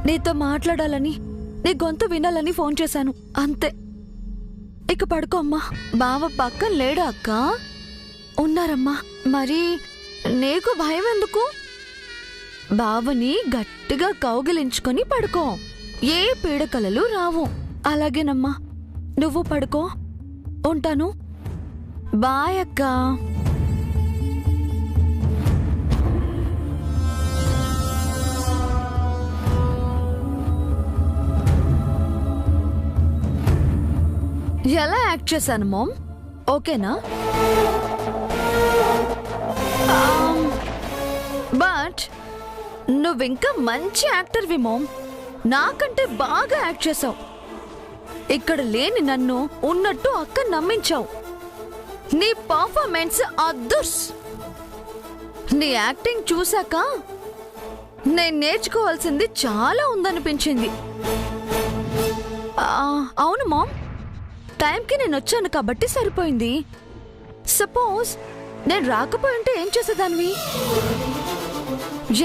నీతో మాట్లాడాలని, నీ గొంతు వినాలని ఫోన్ చేశాను అంతే. ఇక పడుకో అమ్మా. బావ పక్కన లేడా అక్క? ఉన్నారమ్మా. మరి నీకు భయం ఎందుకు? బావని గట్టిగా కౌగిలించుకొని పడుకో. ఏ పీడకలలు రావు. అలాగేనమ్మా, నువ్వు పడుకో. ఉంటాను. బాయ్ అక్క. ఎలా యాక్ట్ చేశాను మామ్? ఓకేనా? బట్ నువ్వింకా మంచి యాక్టర్వి మామ్. నాకంటే బాగా యాక్ట్ చేసావు. ఇక్కడ లేని నన్ను ఉన్నట్టు అక్క నమ్మించావు. నీ పర్ఫార్మెన్స్ అద్దుర్స్. నీ యాక్టింగ్ చూశాక నేను నేర్చుకోవాల్సింది చాలా ఉందనిపించింది. అవును మామ్, టైంకి నేను వచ్చాను కాబట్టి సరిపోయింది. సపోజ్ నేను రాకపోయింటే ఏం చేసేదానివి?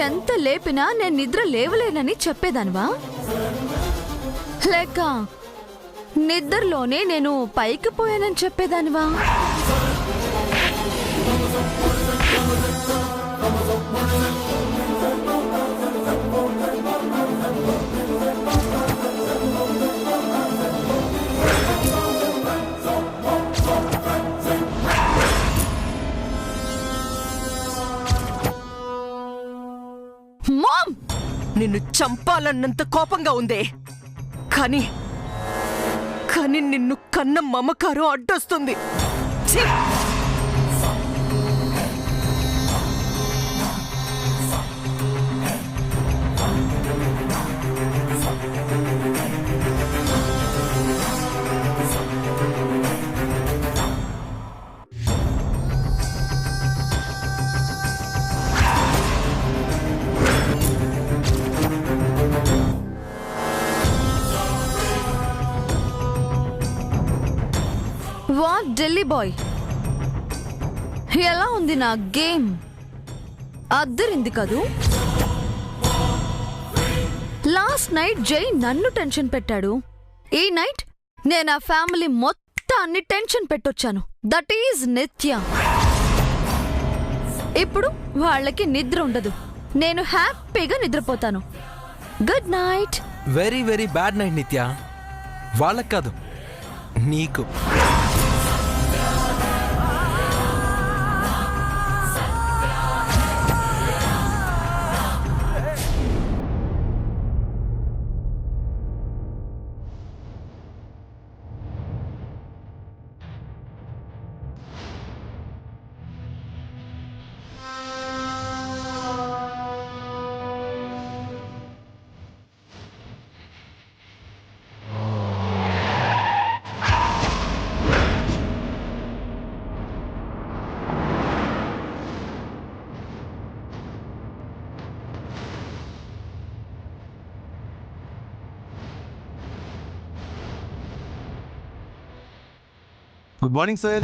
ఎంత లేపినా నేను నిద్ర లేవలేనని చెప్పేదానివా? లేక నిద్రలోనే నేను పైకి పోయానని చెప్పేదానివా? మామ్, నిన్ను చంపాలన్నంత కోపంగా ఉందే, కానీ నిన్ను కన్న మమకారం అడ్డొస్తుంది. ఛీ! వాట్ ఢిల్లీ బాయ్, ఎలా ఉంది నా గేమ్? అద్దరింది కదూ? లాస్ట్ నైట్ జై నన్ను టెన్షన్ పెట్టాడు. ఈ నైట్ నేను ఆ ఫ్యామిలీ మొత్తాన్ని టెన్షన్ పెట్టొచ్చాను. దట్ ఈజ్ నిత్య. ఇప్పుడు వాళ్ళకి నిద్ర ఉండదు. నేను హ్యాపీగా నిద్రపోతాను. Good night. Very very bad night Nitya. వాళ్ళకి కాదు, నీకు. Good morning sir.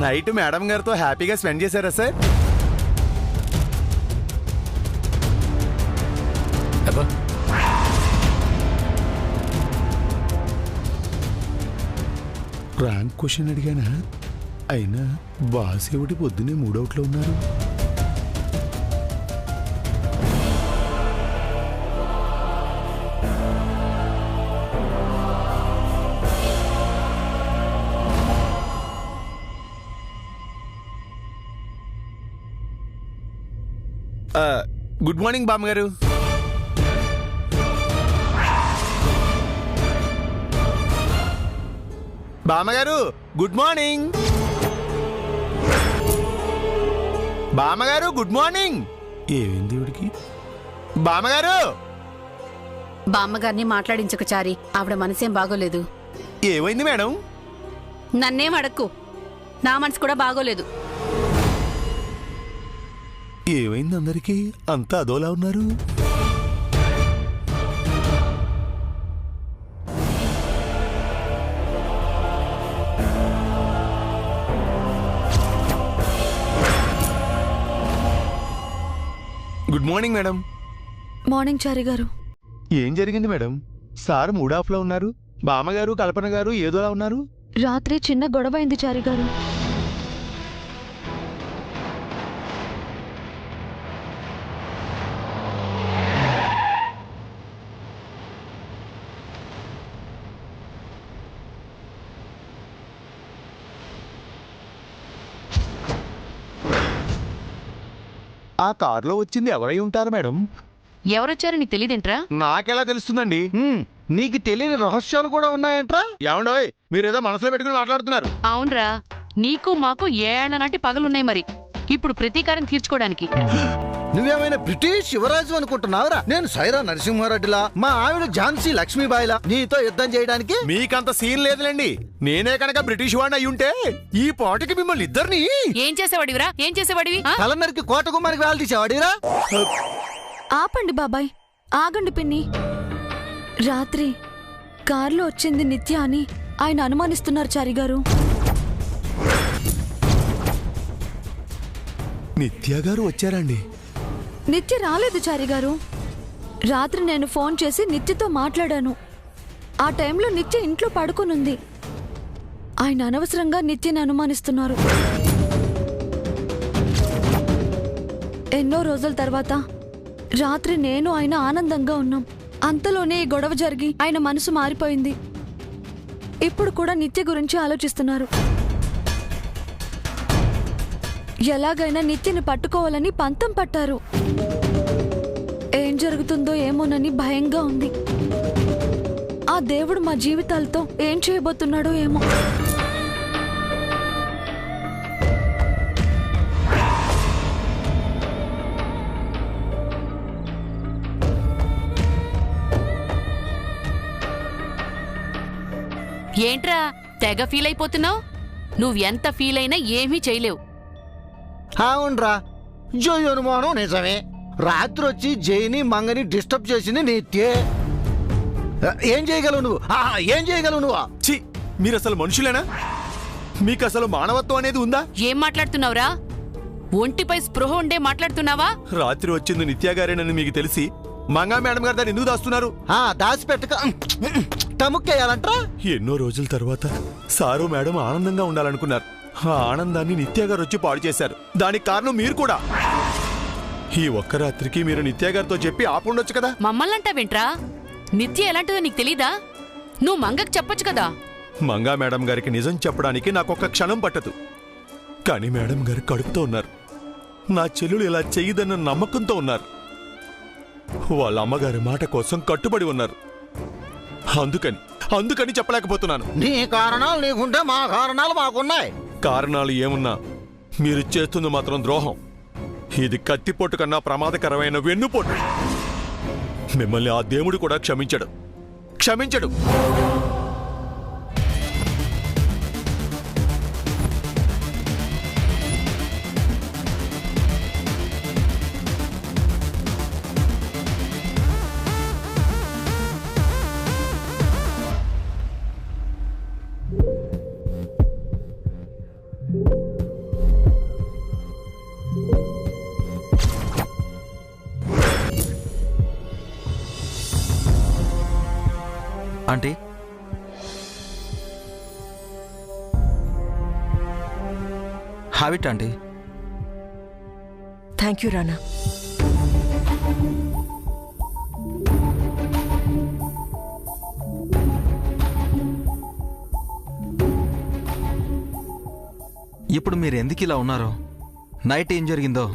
Night madam గారితో హ్యాపీగా స్పెండ్ చేశారా సార్? ర్యాంక్ క్వశ్చన్ అడిగానా? అయినా బాస్ ఏమిటి పొద్దునే మూడవుట్లో ఉన్నారు? గుడ్ మార్నింగ్ బామ్మగారు. బామ్మగారు గుడ్ మార్నింగ్. బామ్మగారు గుడ్ మార్నింగ్. ఏమైంది ఇవిడికి? బామ్మగారు. బామ్మగారిని మాట్లాడించక చారి, ఆవిడ మనసేం బాగోలేదు. ఏమైంది మేడం? నన్నేం అడక్కు, నా మనసు కూడా బాగోలేదు. ఏమైంది అందరికీ? అంతా అదోలా ఉన్నారు. Good morning madam. మార్నింగ్ చారి గారు. ఏం జరిగింది మేడం? సార్ మూడ్ ఆఫ్ లో ఉన్నారు. బామ్మగారు కల్పన గారు ఏదోలా ఉన్నారు. రాత్రి చిన్న గొడవ అయింది చారి గారు. ఆ కారులో వచ్చింది ఎవరై ఉంటారు మేడం? ఎవరొచ్చారో నీకు తెలియదేంట్రా? నాకెలా తెలుస్తుందండి? నీకు తెలియని రహస్యాలు కూడా ఉన్నాయంట్రా? ఏమండోయ్, మీరేదో మనసులో పెట్టుకుని మాట్లాడుతున్నారు. అవునరా, నీకు మాకు ఏళ్ల నాటి పగలున్నాయి. మరి ఇప్పుడు ప్రతీకారం తీర్చుకోవడానికి. నువ్వేమైనా బ్రిటిష్ యువరాజు అనుకుంటున్నావురా? నేను సైరా నరసింహారెడ్డిలా, మా ఆవిడ ఝాన్సీ లక్ష్మీబాయిలా నీతో యుద్ధం చేయడానికి. మీకంత సీన్ లేదులేండి. నేనే కనుక బ్రిటిష్ వాడిని అయ్యుంటే ఈ పాటికి మిమ్మల్ని ఇద్దరిని ఏం చేసేవాడివిరా? ఏం చేసేవాడివి? కలన్నరికి కోట కుమారికి వేళ తీసేవాడిరా. ఆపండి బాబాయ్, ఆగండి పిన్ని. రాత్రి కారులో వచ్చింది నిత్య అని ఆయన అనుమానిస్తున్నారు చారి గారు. నిత్య గారు వచ్చారండి? నిత్య రాలేదు చారి గారు. రాత్రి నేను ఫోన్ చేసి నిత్యతో మాట్లాడాను. ఆ టైంలో నిత్య ఇంట్లో పడుకునుంది. ఆయన అనవసరంగా నిత్యని అనుమానిస్తున్నారు. ఎన్నో రోజుల తర్వాత రాత్రి నేను ఆయన ఆనందంగా ఉన్నాం. అంతలోనే ఈ గొడవ జరిగి ఆయన మనసు మారిపోయింది. ఇప్పుడు కూడా నిత్య గురించి ఆలోచిస్తున్నారు. ఎలాగైనా నిత్యని పట్టుకోవాలని పంతం పట్టారు. ఏం జరుగుతుందో ఏమోనని భయంగా ఉంది. ఆ దేవుడు మా జీవితాలతో ఏం చేయబోతున్నాడో ఏమో. ఏంట్రా తెగ ఫీల్ అయిపోతున్నావు? నువ్వెంత ఫీల్ అయినా ఏమీ చేయలేవు. అవునరా, జై అనుమానం నిజమే. రాత్రి వచ్చి జైని మంగని డిస్టర్బ్ చేసింది నిత్యే. ఏం చేయగలవు నువ్వు? ఏం చేయగలవు నువ్వు? ఛీ, మీరు అసలు మనుషులేనా? మీకు అసలు మానవత్వం అనేది ఉందా? ఏం మాట్లాడుతున్నావురా? ఒంటిపై స్పృహ ఉండే మాట్లాడుతున్నావా? రాత్రి వచ్చింది నిత్య గారేనని మీకు తెలిసి మంగా మేడం గారు దాన్ని ఎందుకు దాస్తున్నారు? దాచిపెట్టక టముక్కేయాలంటరా? ఎన్నో రోజుల తర్వాత సారు మేడం ఆనందంగా ఉండాలనుకున్నారు. ఆ ఆనందాన్ని నిత్య గారు వచ్చి పాడు చేశారు. దానికి కారణం మీరు కూడా. ఈ ఒక్క రాత్రికి మీరు నిత్య గారితో చెప్పి ఆపుండొచ్చు కదా. మమ్మల్ని అంటావేంట్రా? నిత్య ఎలాంటిదో నీకు తెలీదా? నువ్వు మంగకు చెప్పొచ్చు కదా. మంగా మేడం గారికి నిజం చెప్పడానికి నాకొక్క క్షణం పట్టదు. కానీ మేడం గారు కడుపుతో ఉన్నారు. నా చెల్లెలు ఇలా చెయ్యదన్న నమ్మకంతో ఉన్నారు. వాళ్ళ అమ్మగారి మాట కోసం కట్టుబడి ఉన్నారు. అందుకని చెప్పలేకపోతున్నాను. నీ కారణాలు నీకుంటే మా కారణాలు మాకున్నాయి. కారణాలు ఏమున్నా మీరు చేస్తుంది మాత్రం ద్రోహం. ఇది కత్తిపోటు కన్నా ప్రమాదకరమైన వెన్నుపోటు. మిమ్మల్ని ఆ దేవుడు కూడా క్షమించడు. Aunty, habit aunty. Thank you Rana. ఇప్పుడు మీరు ఎందుకు ఇలా ఉన్నారో, నైట్ ఏం జరిగిందో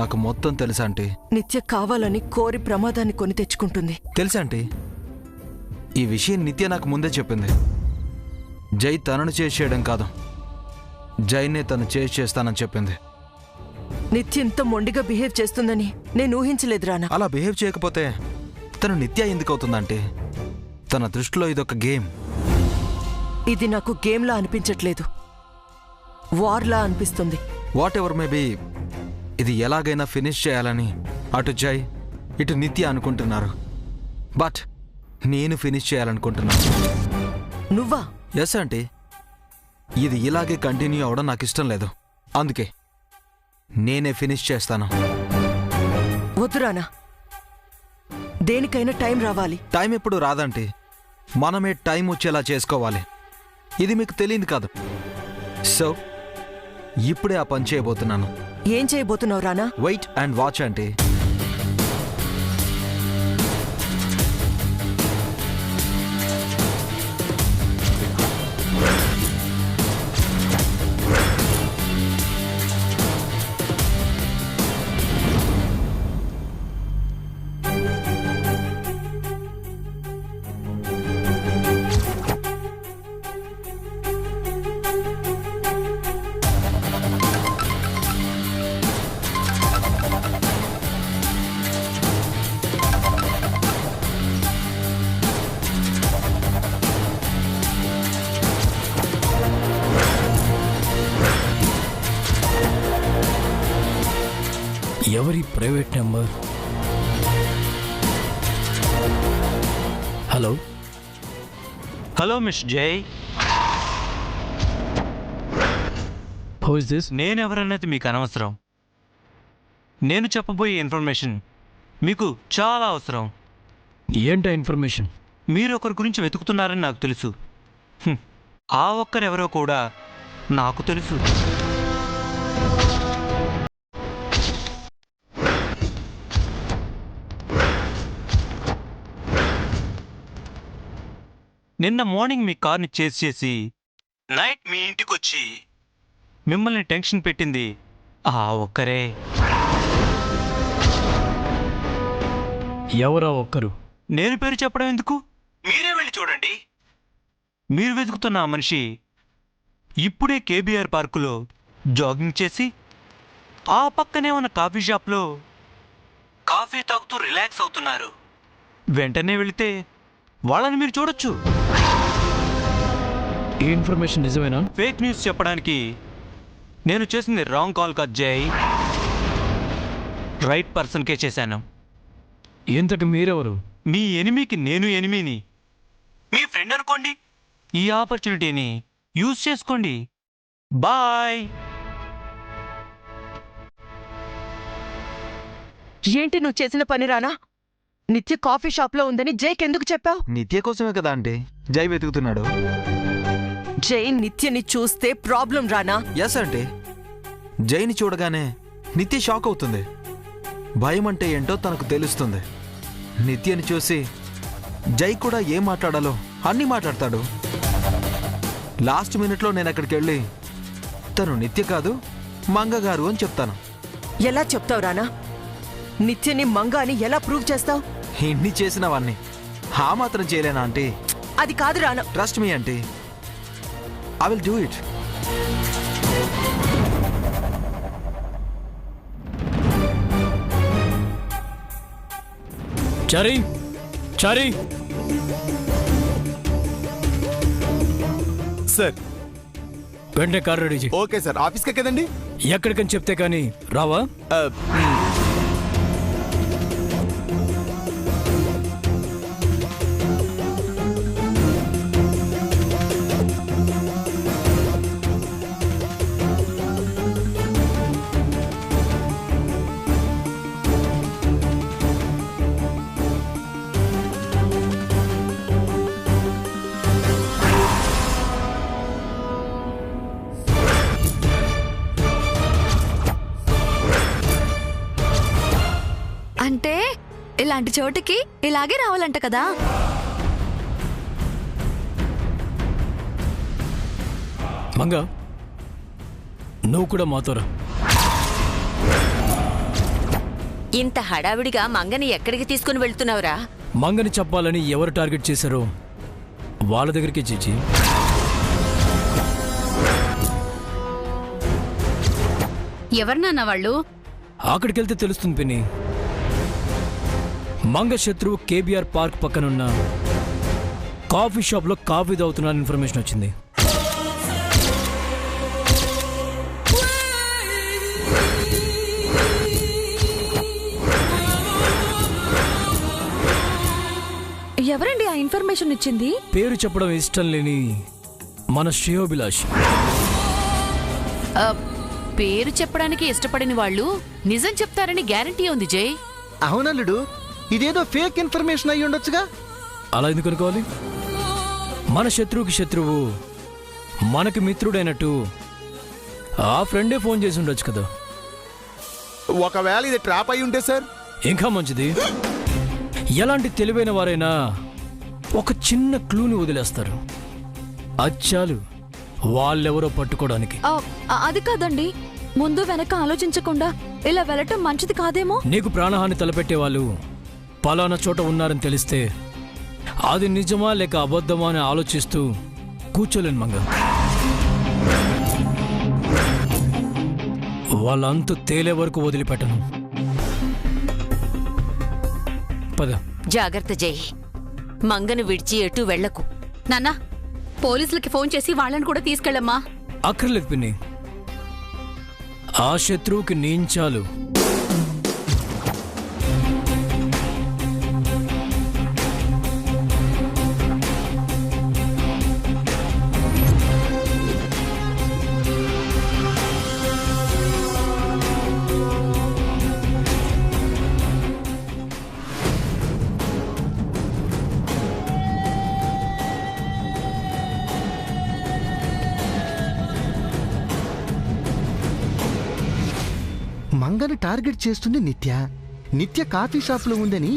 నాకు మొత్తం తెలుసా ఆంటీ. నిత్య కావాలని కోరి ప్రమాదాన్ని కొని తెచ్చుకుంటుంది. తెలుసా ఆంటీ? ఈ విషయం నిత్య నాకు ముందే చెప్పింది. జై తనను చేసేయడం కాదు, జైనే తను చేస్తానని చెప్పింది. నిత్య ఇంత మొండిగా బిహేవ్ చేస్తుందని నేను ఊహించలేదు రానా. అలా బిహేవ్ చేయకపోతే తను నిత్య ఎందుకు అవుతుందంటే? తన దృష్టిలో ఇదొక గేమ్. ఇది నాకు గేమ్లా అనిపించట్లేదు, వార్లా అనిపిస్తుంది. వాట్ ఎవర్ మేబీ, ఇది ఎలాగైనా ఫినిష్ చేయాలని అటు జై ఇటు నిత్య అనుకుంటున్నారు. బట్ నేను ఫినిష్ చేయాలనుకుంటున్నాను. నువ్వా? Yes aunty. ఇది ఇలాగే కంటిన్యూ అవడం నాకు ఇష్టం లేదు. అందుకే నేనే ఫినిష్ చేస్తాను. వద్దు రానా, దేనికైనా టైం రావాలి. టైం ఎప్పుడు రాదంటే మనమే టైం వచ్చేలా చేసుకోవాలి. ఇది మీకు తెలియదు కాదు. సో ఇప్పుడే ఆ పని చేయబోతున్నాను. ఏం చేయబోతున్నావు రానా? వెయిట్ అండ్ వాచ్ అంటే ఎవరి private number? Hello hello miss జై, హౌ ఇస్ దిస్? నేనెవరన్నది మీకు అనవసరం. నేను చెప్పబోయే ఇన్ఫర్మేషన్ మీకు చాలా అవసరం. ఏంటా ఇన్ఫర్మేషన్? మీరు ఒకరి గురించి వెతుకుతున్నారని నాకు తెలుసు. ఆ ఒక్కరెవరో కూడా నాకు తెలుసు. నిన్న మార్నింగ్ మీ కార్ని చేజ్ చేసి నైట్ మీ ఇంటికి వచ్చి మిమ్మల్ని టెన్షన్ పెట్టింది ఆ ఒక్కరే. ఎవరా ఒక్కరు? నేను పేరు చెప్పడం ఎందుకు, మీరే వెళ్ళి చూడండి. మీరు వెతుకుతున్న ఆ మనిషి ఇప్పుడే కేబీఆర్ పార్కులో జాగింగ్ చేసి ఆ పక్కనే ఉన్న కాఫీ షాప్లో కాఫీ తాగుతూ రిలాక్స్ అవుతున్నారు. వెంటనే వెళితే వాళ్ళని మీరు చూడొచ్చు. ఈ ఇన్ఫర్మేషన్ నిజమేనా? ఫేక్ న్యూస్ చెప్పడానికి నేను చేసింది రాంగ్ కాల్ కాదు జై, రైట్ పర్సన్కే చేశాను. ఇంతకు మీరెవరు? మీ ఎనిమికి నేను ఎనిమిని. మీ ఫ్రెండ్ అనుకోండి. ఈ ఆపర్చునిటీని యూజ్ చేసుకోండి. బాయ్. ఏంటి నువ్వు చేసిన పని రానా? నిత్య కాఫీ షాప్లో ఉందని జైకి ఎందుకు చెప్పావు? నిత్య కోసమే కదా అంటే జై వెతుకుతున్నాడు. జై నిత్యని చూస్తే ప్రాబ్లం రానా? ఎస్ అంటే జైని చూడగానే నిత్య షాక్ అవుతుంది. భయం అంటే ఏంటో తనకు తెలుస్తుంది. నిత్యని చూసి జై కూడా ఏం మాట్లాడాలో అన్నీ మాట్లాడతాడు. లాస్ట్ మినిట్లో నేను అక్కడికి వెళ్ళి తను నిత్య కాదు మంగగారు అని చెప్తాను. ఎలా చెప్తావు రానా? నిత్యని మంగ అని ఎలా ప్రూవ్ చేస్తావు? ఇన్ని చేసినవన్నీ ఆ మాత్రం చేయలేనా అంటే? అది కాదు రానా. ట్రస్ట్ మీ అంటే I will do it. Chari, Chari. Sir వెంటనే కార్ రెడీ చేయి. ఓకే సార్, ఆఫీస్కే కదండి. ఎక్కడికని చెప్తే కానీ రావా? అంటే ఇలాంటి చోటుకి ఇలాగే రావాలంట కదా. మంగ, నువ్వు కూడా మాతోరా. ఇంత హడావిడిగా మంగని ఎక్కడికి తీసుకుని వెళ్తున్నావురా? మంగని చెప్పాలని ఎవరు టార్గెట్ చేశారో వాళ్ళ దగ్గరికి చేచి ఎవరినన్నా వాళ్ళు? అక్కడికెళ్తే తెలుస్తుంది పిన్ని. మంగ శత్రువు కేబీఆర్ పార్క్ పక్కనున్న కాఫీ షాప్లో కాఫీ తాగుతున్న ఇన్ఫర్మేషన్ వచ్చింది. ఎవరండి ఆ ఇన్ఫర్మేషన్ ఇచ్చింది? పేరు చెప్పడం ఇష్టం లేని మన శ్రేయోభిలాష్. పేరు చెప్పడానికి ఇష్టపడిన వాళ్ళు నిజం చెప్తారని గ్యారంటీ ఉంది జై. అవునల్లుడు, ఇదేదో ఫేక్ ఇన్ఫర్మేషన్ అయ్యి ఉండొచ్చుగా. అలా ఎందుకు అనుకోవాలి? మన శత్రువుకి శత్రువు మనకి మిత్రుడైనట్టు ఆ ఫ్రెండే ఫోన్ చేసి ఉండొచ్చు కదా. ఒకవేళ ఇది ట్రాప్ అయి ఉంటే సార్? ఇంకా మంచిది. ఎలాంటి తెలివైన వారైనా ఒక చిన్న క్లూని వదిలేస్తారు. అచ్చాలు వాళ్ళెవరో పట్టుకోవడానికి. అది కాదండి, ముందు వెనక ఆలోచించకుండా ఇలా వెళ్ళటం మంచిది కాదేమో. నీకు ప్రాణహాని తలపెట్టే వాళ్ళు పలానా చోట ఉన్నారని తెలిస్తే అది నిజమా లేక అబద్ధమా అని ఆలోచిస్తూ కూర్చోలేను మంగ. వాళ్ళంతా తేలే వరకు వదిలిపెట్టను. పద. జాగ్రత్త జై, మంగను విడిచి ఎటు వెళ్లకు. నాన్నా, పోలీసులకి ఫోన్ చేసి వాళ్ళని కూడా తీసుకెళ్ళమ్మా. అక్కర్లేదు పిన్ని, ఆ శత్రువుకి నీంచాలు. మంగని టార్గెట్ చేస్తుంది నిత్య. నిత్య కాఫీ షాప్లో ఉందని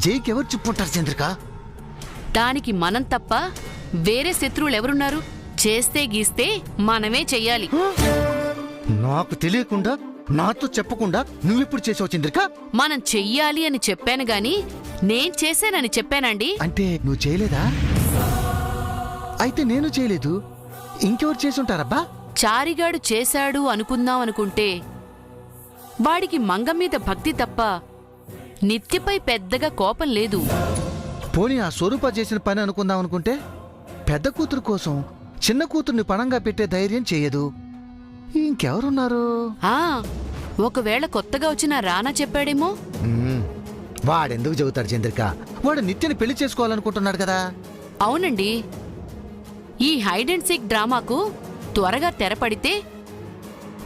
జైకి ఎవరు చెప్పుకుంటారు చంద్రిక? దానికి మనం తప్ప వేరే శత్రువులు ఎవరున్నారు? చేస్తే గీస్తే మనమే చెయ్యాలి. నాకు తెలియకుండా, నాతో చెప్పకుండా నువ్వెప్పుడు చేసావు చంద్రిక? మనం చెయ్యాలి అని చెప్పాను గాని నేను చేశానని చెప్పానండి. అంటే నువ్వు చేయలేదా? అయితే నేను చేయలేదు, ఇంకెవరు చేసుంటారబ్బా? చారిగాడు చేశాడు అనుకుందాం అనుకుంటే వాడికి మంగ మీద భక్తి తప్ప నిత్యపై పెద్దగా కోపం లేదు. పోనీ ఆ స్వరూప చేసిన పని అనుకుందాం అనుకుంటే పెద్ద కూతురు కోసం చిన్న కూతుర్ని పణంగా పెట్టే ధైర్యం చేయదు. ఇంకెవరున్నారు? ఒకవేళ కొత్తగా వచ్చిన రానా చెప్పాడేమో. వాడెందుకు చెబుతాడు చంద్రిక? వాడు నిత్యని పెళ్లి చేసుకోవాలనుకుంటున్నాడు కదా. అవునండి, ఈ హైడ్ అండ్ సీక్ డ్రామాకు త్వరగా తెరపడితే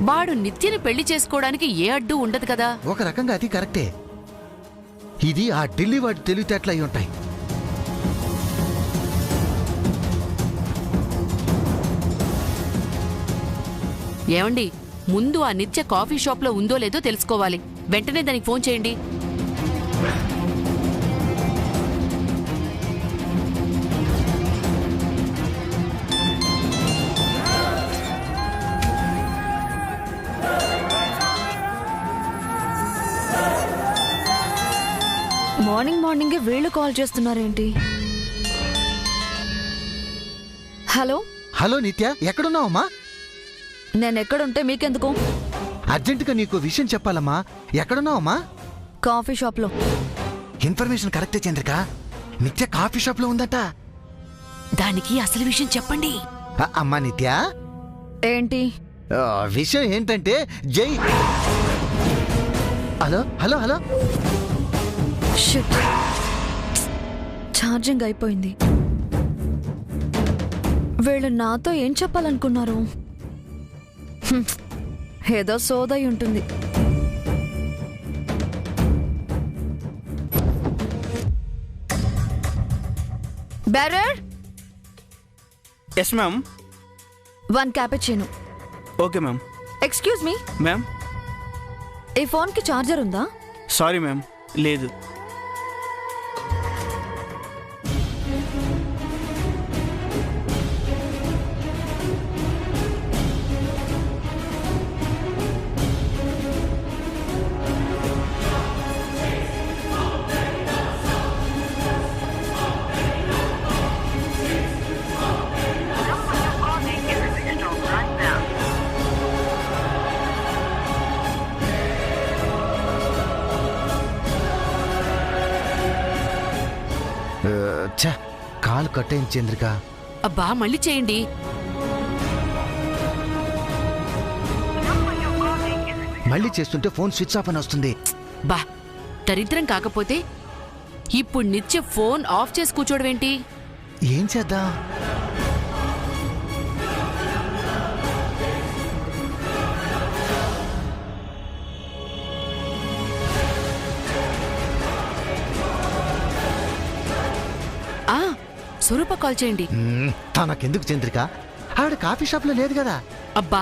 వాడు నిత్యని పెళ్లి చేసుకోవడానికి ఏ అడ్డు ఉండదు కదా. ఒక రకంగా అది కరెక్టే. ఇది ఆ ఢిల్లీ వాడి తెలివితేటలు అయి ఉంటాయి. ఏమండి, ముందు ఆ నిత్య కాఫీ షాప్లో ఉందో లేదో తెలుసుకోవాలి. వెంటనే దానికి ఫోన్ చేయండి. మార్నింగే వీళ్ళు కాల్ చేస్తున్నారేంటి? హలో హలో నిత్య, ఎక్కడున్నావమ్మా? నేనెక్కడుంటే మీకెందుకు? అర్జెంటుగా నీకు విషయం చెప్పాలమ్మా. ఎక్కడున్నావమ్మా? కాఫీ షాప్లో. ఇన్ఫర్మేషన్ కరెక్టే చంద్రిక, నిత్య కాఫీ షాప్లో ఉందట. దానికి అసలు విషయం చెప్పండి. అమ్మా నిత్య, ఏంటి విషయం ఏంటంటే Jai. Hello hello hello, shit, charging అయిపోయింది. వీళ్ళు నాతో ఏం చెప్పాలనుకున్నారు? ఏదో సోదై ఉంటుంది. Bearer, yes ma'am. 1 cappuccino. Okay ma'am. Excuse me ma'am. ఈ ఫోన్కి ఛార్జర్ ఉందా? సారీ మ్యామ్, లేదు. కాలు కట్టేం చంద్రిక. అబ్బా, మళ్ళీ చేయండి. మళ్ళీ చేస్తుంటే ఫోన్ స్విచ్ ఆఫ్ అని వస్తుంది. బా, దరిద్రం కాకపోతే ఇప్పుడు నిత్య ఫోన్ ఆఫ్ చేసి కూర్చోవడం ఏంటి? ఏం చేద్దాం? స్వరూప కాల్ చేయండి. తనకెందుకు చంద్రిక? ఆవిడ కాఫీ షాప్లో లేదు కదా. అబ్బా,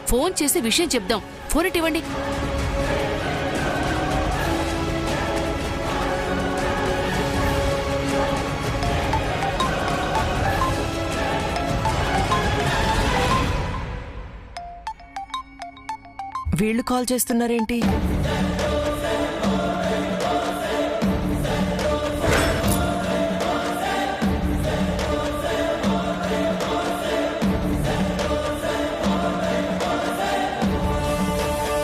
ఫోన్ చేసి విషయం చెప్దాం. ఫోన్ ఇవ్వండి. వీళ్ళు కాల్ చేస్తున్నారేంటి?